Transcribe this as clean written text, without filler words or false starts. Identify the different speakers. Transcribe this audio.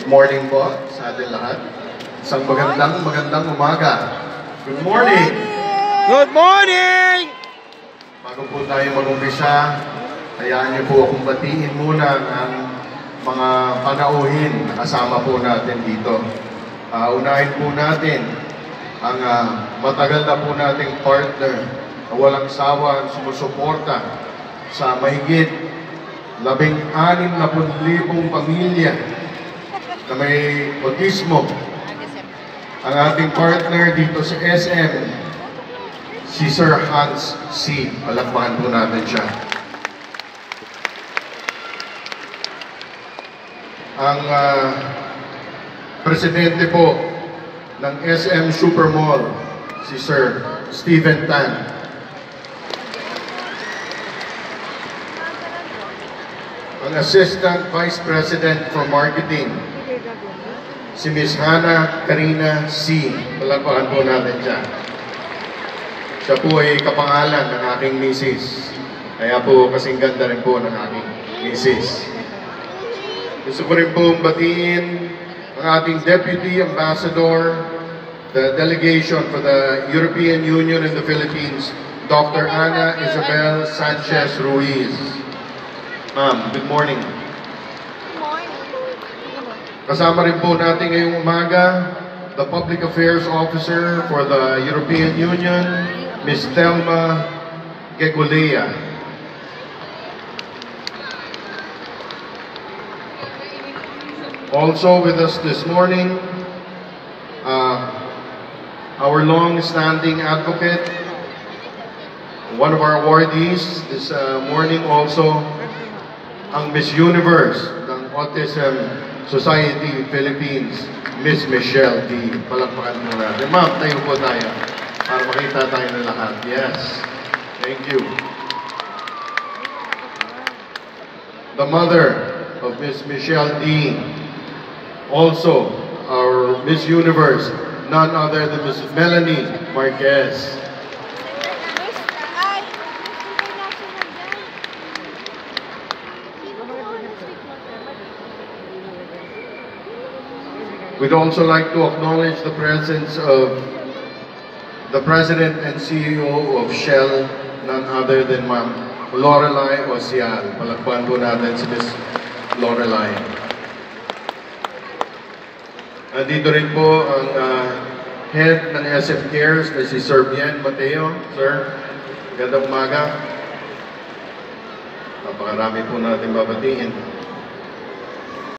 Speaker 1: morning po sa ating lahat. Isang magandang umaga. Good morning!
Speaker 2: Good morning!
Speaker 1: Bago po tayo mag-umpisa, hayaan niyo po akong batiin muna ang mga panauhin na kasama po natin dito. Unahin po natin ang matagal na po nating partner na walang sawa sumusuporta sa mahigit 16,000 pamilya na may autismo. Ang ating partner dito sa SM, si Sir Hans C. Palakpakan po natin siya. Ang presidente po ng SM Supermall, si Sir Steven Tan. Ang Assistant Vice President for Marketing, si Ms. Hannah Karina C. Palakpakan po natin siya. Siya po ay kapangalan ng aking misis. Kaya po kasing ganda rin po ng aking misis. Gusto ko rin po batiin ang ating Deputy Ambassador, the delegation for the European Union in the Philippines, Dr. Ana Isabel Sanchez Ruiz. Ma'am, good morning. Kasama rin po natin ngayong umaga, the Public Affairs Officer for the European Union, Ms. Thelma Gegolea. Also with us this morning, our long-standing advocate, one of our awardees this morning also, ang Miss Universe ng Autism Society Philippines, Miss Michelle D. Palakpakan mo natin. Ma'am, tayo po tayo para makita tayo ng lahat. Yes. Thank you. The mother of Miss Michelle D. Also, our Miss Universe, none other than Miss Melanie Marquez. We'd also like to acknowledge the presence of the President and CEO of Shell, none other than Ma'am Lorelai Osial. Palakpakan po natin si Ms. Lorelai. Nandito rin po ang head ng SM Cares na si Sir Bien Mateo. Sir, gandang umaga. Napakarami po natin babatiin.